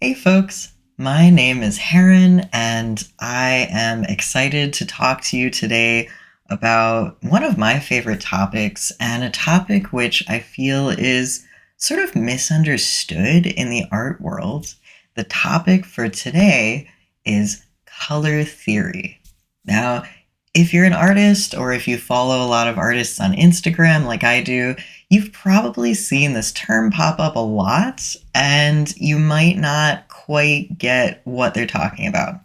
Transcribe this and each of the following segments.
Hey folks, my name is Heron, and I am excited to talk to you today about one of my favorite topics, and a topic which I feel is sort of misunderstood in the art world. The topic for today is color theory. Now, if you're an artist or if you follow a lot of artists on Instagram like I do, you've probably seen this term pop up a lot, and you might not quite get what they're talking about.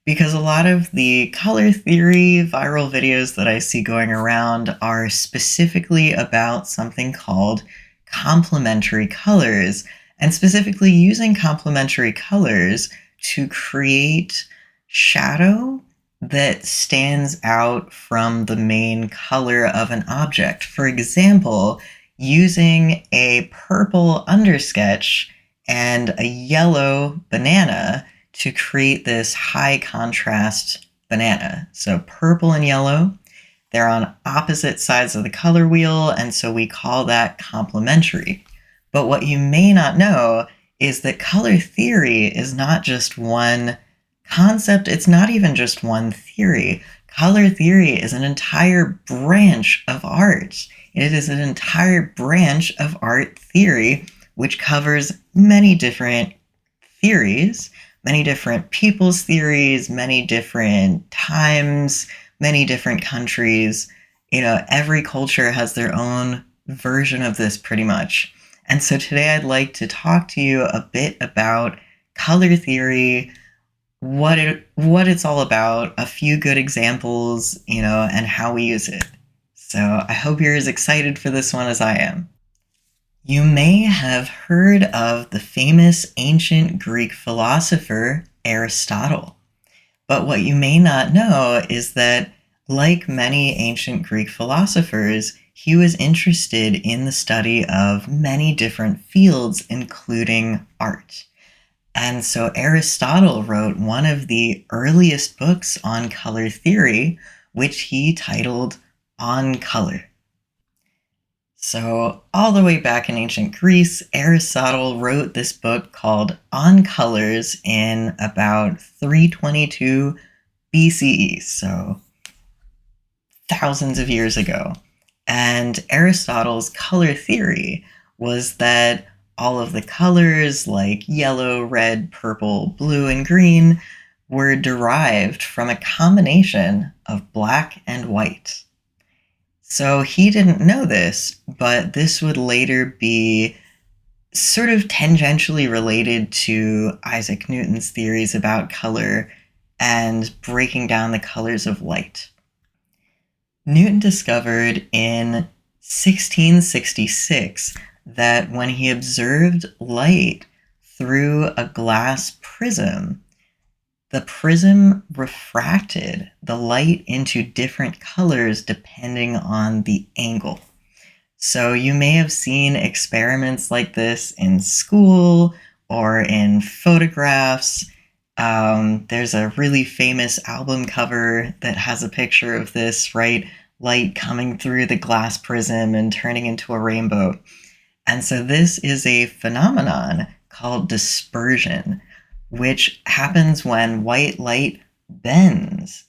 Because a lot of the color theory viral videos that I see going around are specifically about something called complementary colors, and specifically using complementary colors to create shadow that stands out from the main color of an object. For example, using a purple undersketch and a yellow banana to create this high contrast banana. So purple and yellow, they're on opposite sides of the color wheel, and so we call that complementary. But what you may not know is that color theory is not just one concept, it's not even just one theory. Color theory is an entire branch of art. It is an entire branch of art theory which covers many different theories, many different people's theories, many different times, many different countries. Every culture has their own version of this pretty much. And so today I'd like to talk to you a bit about color theory, what it's all about, a few good examples, and how we use it. So I hope you're as excited for this one as I am. You may have heard of the famous ancient Greek philosopher Aristotle. But what you may not know is that, like many ancient Greek philosophers, he was interested in the study of many different fields, including art. And so Aristotle wrote one of the earliest books on color theory, which he titled On Color. So all the way back in ancient Greece, Aristotle wrote this book called On Colors in about 322 BCE, so thousands of years ago. And Aristotle's color theory was that all of the colors like yellow, red, purple, blue, and green were derived from a combination of black and white. So he didn't know this, but this would later be sort of tangentially related to Isaac Newton's theories about color and breaking down the colors of light. Newton discovered in 1666 that when he observed light through a glass prism, the prism refracted the light into different colors depending on the angle. So you may have seen experiments like this in school or in photographs. There's a really famous album cover that has a picture of this, right? Light coming through the glass prism and turning into a rainbow. And so this is a phenomenon called dispersion, which happens when white light bends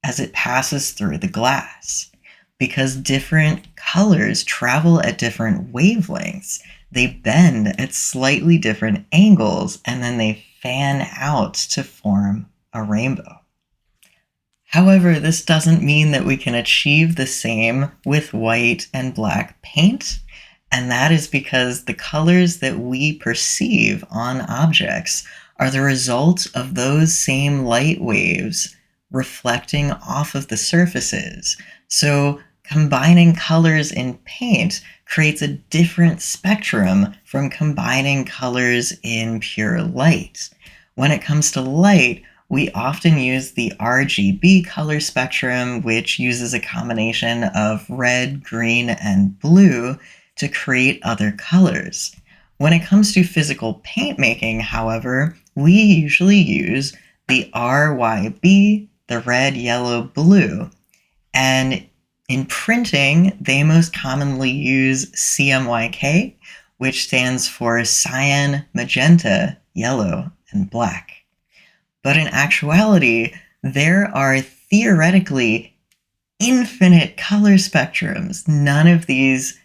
as it passes through the glass. Because different colors travel at different wavelengths, they bend at slightly different angles, and then they fan out to form a rainbow. However, this doesn't mean that we can achieve the same with white and black paint, and that is because the colors that we perceive on objects are the result of those same light waves reflecting off of the surfaces. So combining colors in paint creates a different spectrum from combining colors in pure light. When it comes to light, we often use the RGB color spectrum, which uses a combination of red, green, and blue to create other colors. When it comes to physical paint making, however, we usually use the RYB, the red, yellow, blue. And in printing, they most commonly use CMYK, which stands for cyan, magenta, yellow, and black. But in actuality, there are theoretically infinite color spectrums. None of these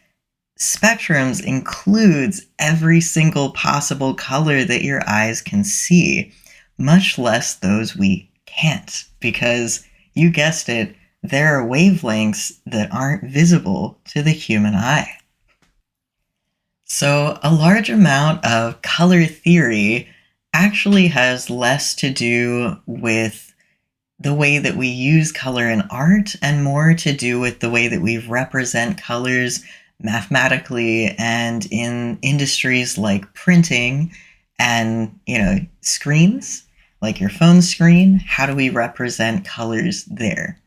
spectrums includes every single possible color that your eyes can see, much less those we can't, because you guessed it, there are wavelengths that aren't visible to the human eye. So a large amount of color theory actually has less to do with the way that we use color in art and more to do with the way that we represent colors mathematically and in industries like printing and, screens, like your phone screen. How do we represent colors there?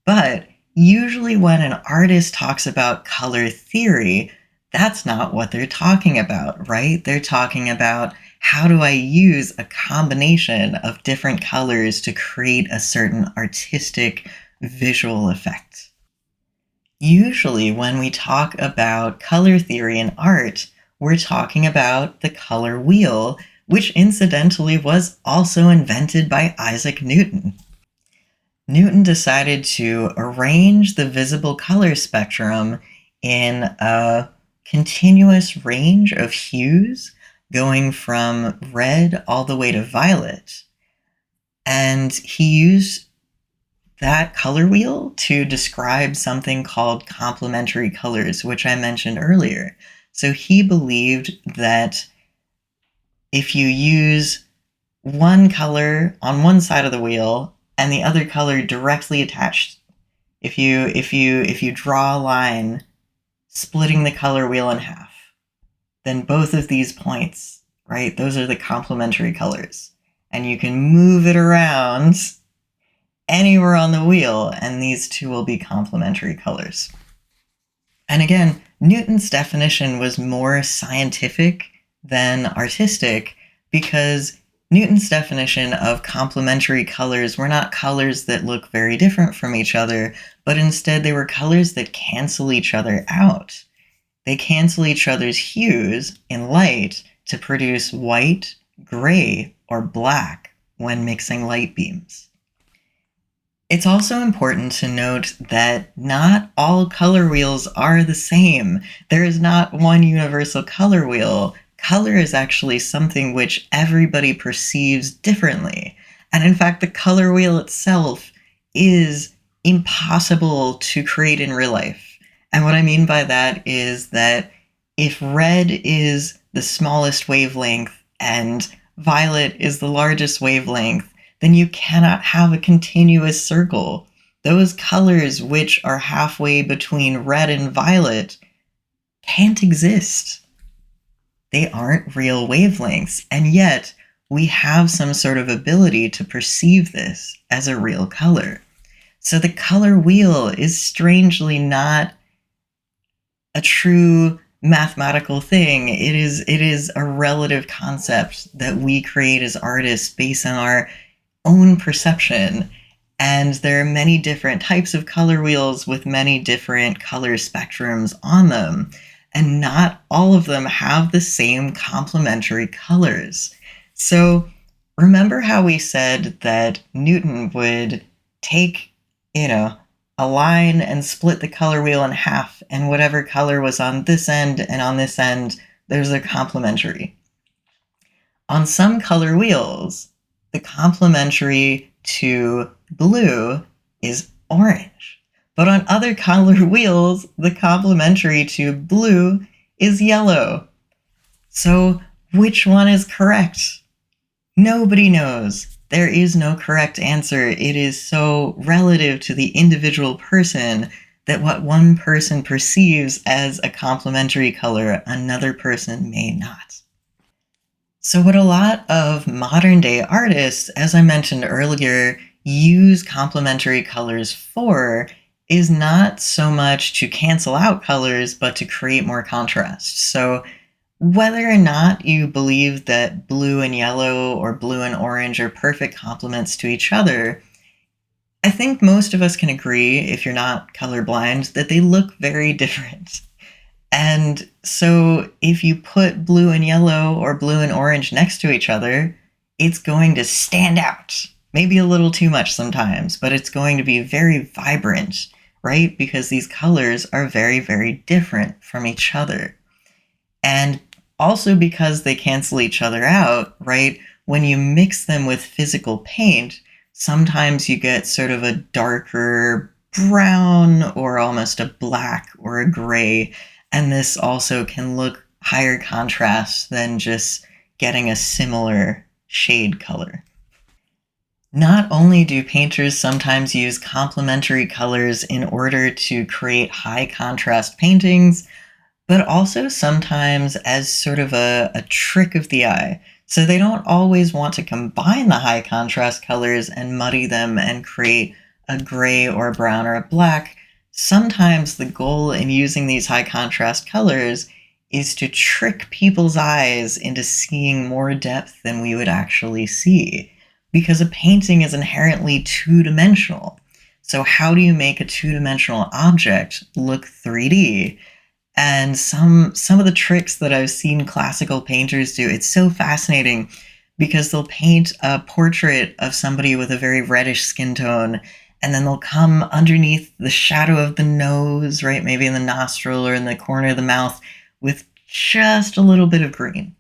But usually when an artist talks about color theory, that's not what they're talking about, right? They're talking about, how do I use a combination of different colors to create a certain artistic visual effect? Usually when we talk about color theory in art, we're talking about the color wheel, which incidentally was also invented by Isaac Newton. Newton decided to arrange the visible color spectrum in a continuous range of hues going from red all the way to violet. And he used that color wheel to describe something called complementary colors, which I mentioned earlier. So he believed that if you use one color on one side of the wheel and the other color directly attached, if you draw a line splitting the color wheel in half, then both of these points, right, those are the complementary colors. And you can move it around anywhere on the wheel, and these two will be complementary colors. And again, Newton's definition was more scientific than artistic, because Newton's definition of complementary colors were not colors that look very different from each other, but instead they were colors that cancel each other out. They cancel each other's hues in light to produce white, gray, or black when mixing light beams. It's also important to note that not all color wheels are the same. There is not one universal color wheel. Color is actually something which everybody perceives differently. And in fact, the color wheel itself is impossible to create in real life. And what I mean by that is that if red is the smallest wavelength and violet is the largest wavelength, then you cannot have a continuous circle. Those colors which are halfway between red and violet can't exist. They aren't real wavelengths, and yet we have some sort of ability to perceive this as a real color. So the color wheel is strangely not a true mathematical thing. It is a relative concept that we create as artists based on our own perception. And there are many different types of color wheels with many different color spectrums on them. And not all of them have the same complementary colors. So remember how we said that Newton would take, a line and split the color wheel in half, and whatever color was on this end and on this end, there's a complementary. On some color wheels, the complementary to blue is orange. But on other color wheels, the complementary to blue is yellow. So which one is correct? Nobody knows. There is no correct answer. It is so relative to the individual person that what one person perceives as a complementary color, another person may not. So what a lot of modern day artists, as I mentioned earlier, use complementary colors for is not so much to cancel out colors, but to create more contrast. So whether or not you believe that blue and yellow or blue and orange are perfect complements to each other, I think most of us can agree, if you're not colorblind, that they look very different. And so if you put blue and yellow or blue and orange next to each other, it's going to stand out. Maybe a little too much sometimes, but it's going to be very vibrant, right? Because these colors are very, very different from each other. And also because they cancel each other out, right? When you mix them with physical paint, sometimes you get sort of a darker brown or almost a black or a gray. And this also can look higher contrast than just getting a similar shade color. Not only do painters sometimes use complementary colors in order to create high contrast paintings, but also sometimes as sort of a trick of the eye. So they don't always want to combine the high contrast colors and muddy them and create a gray or a brown or a black. Sometimes the goal in using these high contrast colors is to trick people's eyes into seeing more depth than we would actually see. Because a painting is inherently two-dimensional. So how do you make a two-dimensional object look 3D? And some of the tricks that I've seen classical painters do, it's so fascinating because they'll paint a portrait of somebody with a very reddish skin tone, and then they'll come underneath the shadow of the nose, right? Maybe in the nostril or in the corner of the mouth with just a little bit of green.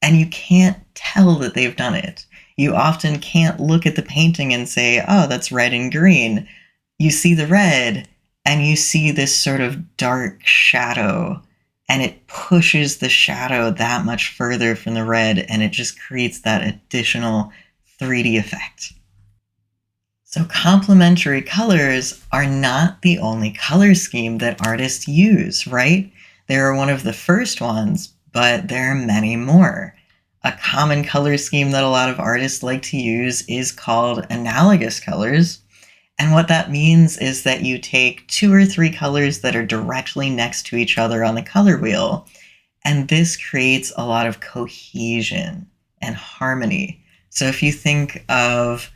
And you can't tell that they've done it. You often can't look at the painting and say, oh, that's red and green. You see the red, and you see this sort of dark shadow, and it pushes the shadow that much further from the red, and it just creates that additional 3D effect. So complementary colors are not the only color scheme that artists use, right? They are one of the first ones, but there are many more. A common color scheme that a lot of artists like to use is called analogous colors. And what that means is that you take 2 or 3 colors that are directly next to each other on the color wheel, and this creates a lot of cohesion and harmony. So if you think of,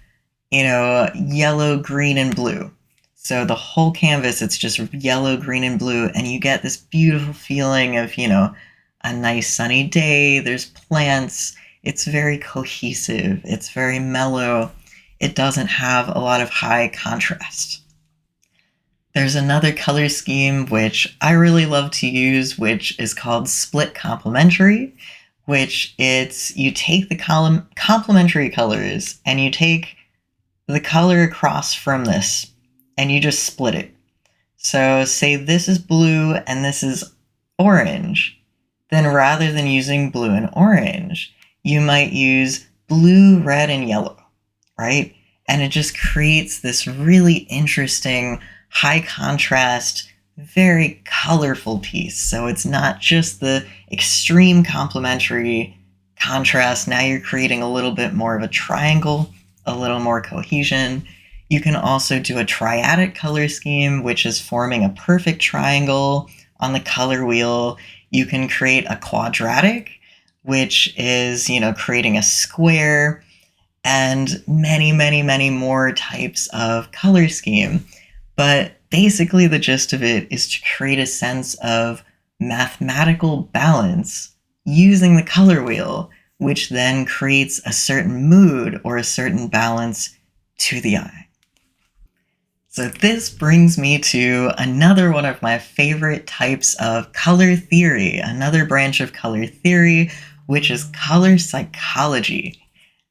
yellow, green, and blue. So the whole canvas, it's just yellow, green, and blue, and you get this beautiful feeling of, a nice sunny day, there's plants, it's very cohesive, it's very mellow, it doesn't have a lot of high contrast. There's another color scheme which I really love to use, which is called split complementary, which you take the complementary colors and you take the color across from this and you just split it. So say this is blue and this is orange. Then rather than using blue and orange, you might use blue, red, and yellow, right? And it just creates this really interesting, high contrast, very colorful piece. So it's not just the extreme complementary contrast. Now you're creating a little bit more of a triangle, a little more cohesion. You can also do a triadic color scheme, which is forming a perfect triangle on the color wheel. You can create a quadratic, which is, creating a square, and many, many, many more types of color scheme. But basically the gist of it is to create a sense of mathematical balance using the color wheel, which then creates a certain mood or a certain balance to the eye. So this brings me to another one of my favorite types of color theory, another branch of color theory, which is color psychology.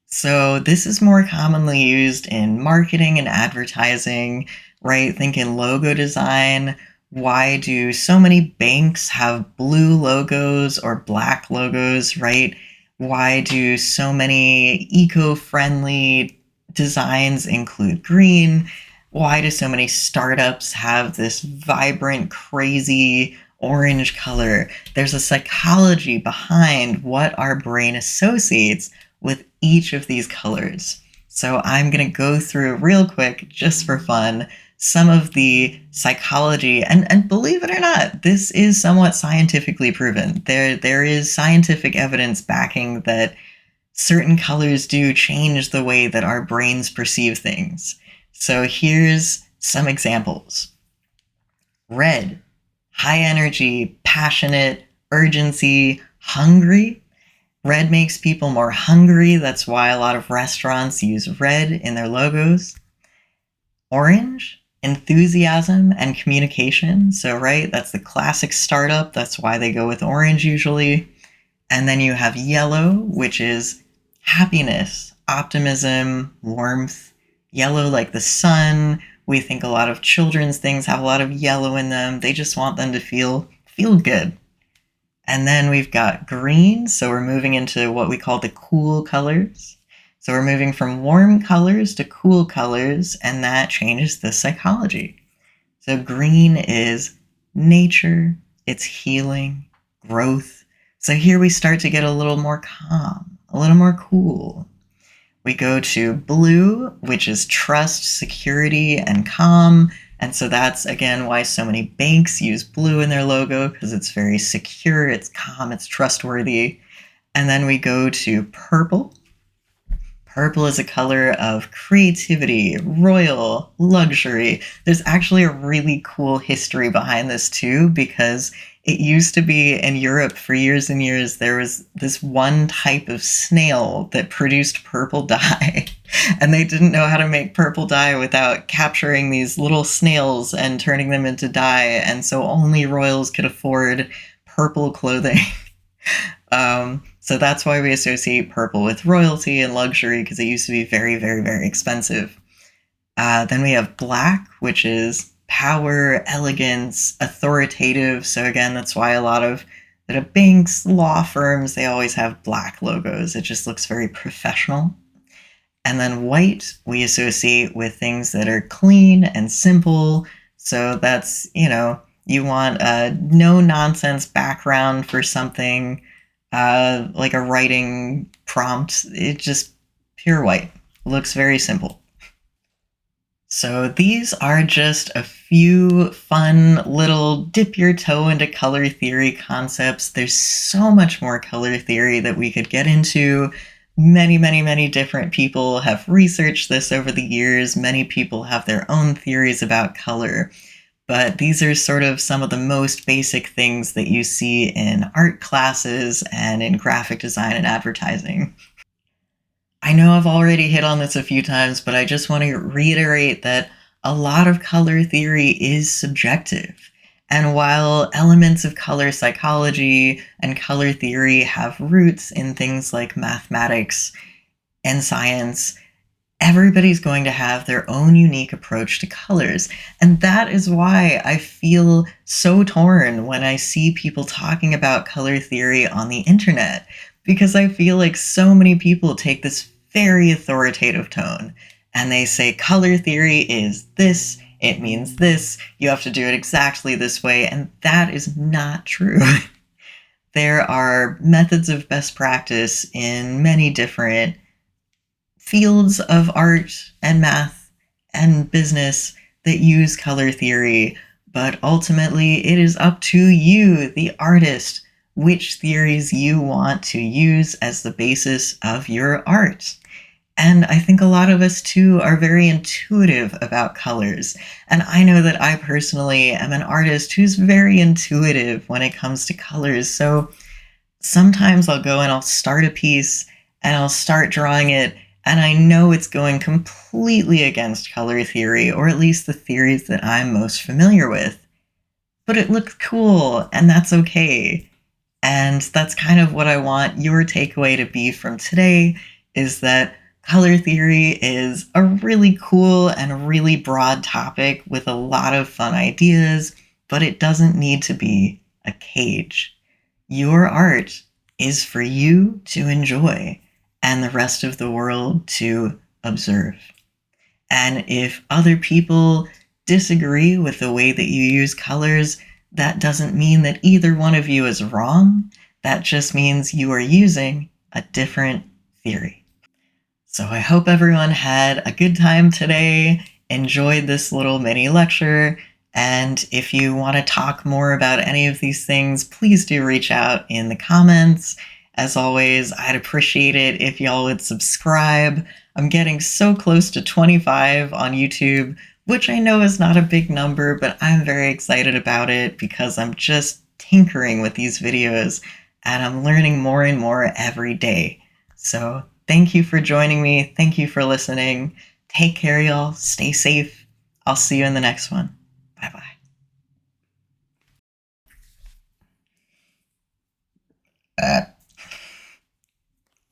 So this is more commonly used in marketing and advertising, right? Think in logo design. Why do so many banks have blue logos or black logos, right? Why do so many eco-friendly designs include green? Why do so many startups have this vibrant, crazy orange color? There's a psychology behind what our brain associates with each of these colors. So I'm going to go through real quick, just for fun, some of the psychology, and believe it or not, this is somewhat scientifically proven. There is scientific evidence backing that certain colors do change the way that our brains perceive things. So here's some examples. Red, high energy, passionate, urgency, hungry. Red makes people more hungry. That's why a lot of restaurants use red in their logos. Orange, enthusiasm and communication. So, right, that's the classic startup. That's why they go with orange usually. And then you have yellow, which is happiness, optimism, warmth. Yellow, like the sun. We think a lot of children's things have a lot of yellow in them. They just want them to feel good. And then we've got green, so we're moving into what we call the cool colors. So we're moving from warm colors to cool colors, and that changes the psychology. So green is nature, it's healing, growth. So here we start to get a little more calm, a little more cool. We go to blue, which is trust, security, and calm. And so that's, again, why so many banks use blue in their logo, because it's very secure, it's calm, it's trustworthy. And then we go to purple. Purple is a color of creativity, royal, luxury. There's actually a really cool history behind this too, because it used to be in Europe for years and years, there was this one type of snail that produced purple dye. And they didn't know how to make purple dye without capturing these little snails and turning them into dye. And so only royals could afford purple clothing. So that's why we associate purple with royalty and luxury, because it used to be very, very, very expensive. Then we have black, which is power, elegance, authoritative. So again, that's why a lot of the banks, law firms, they always have black logos. It just looks very professional. And then white, we associate with things that are clean and simple. So that's, you want a no-nonsense background for something, like a writing prompt. It just pure white. Looks very simple. So these are just a few fun little dip your toe into color theory concepts. There's so much more color theory that we could get into. Many, many, many different people have researched this over the years. Many people have their own theories about color. But these are sort of some of the most basic things that you see in art classes and in graphic design and advertising. I know I've already hit on this a few times, but I just want to reiterate that a lot of color theory is subjective. And while elements of color psychology and color theory have roots in things like mathematics and science, everybody's going to have their own unique approach to colors. And that is why I feel so torn when I see people talking about color theory on the internet, because I feel like so many people take this very authoritative tone and they say color theory is this, it means this, you have to do it exactly this way, and that is not true. There are methods of best practice in many different fields of art and math and business that use color theory, but ultimately it is up to you, the artist, which theories you want to use as the basis of your art. And I think a lot of us too are very intuitive about colors. And I know that I personally am an artist who's very intuitive when it comes to colors. So sometimes I'll go and I'll start a piece and I'll start drawing it, and I know it's going completely against color theory, or at least the theories that I'm most familiar with. But it looks cool, and that's okay. And that's kind of what I want your takeaway to be from today, is that color theory is a really cool and really broad topic with a lot of fun ideas, but it doesn't need to be a cage. Your art is for you to enjoy and the rest of the world to observe. And if other people disagree with the way that you use colors, that doesn't mean that either one of you is wrong. That just means you are using a different theory. So I hope everyone had a good time today, enjoyed this little mini lecture, and if you want to talk more about any of these things, please do reach out in the comments. As always, I'd appreciate it if y'all would subscribe. I'm getting so close to 25 on YouTube, which I know is not a big number, but I'm very excited about it because I'm just tinkering with these videos and I'm learning more and more every day. So thank you for joining me. Thank you for listening. Take care, y'all. Stay safe. I'll see you in the next one. Bye bye.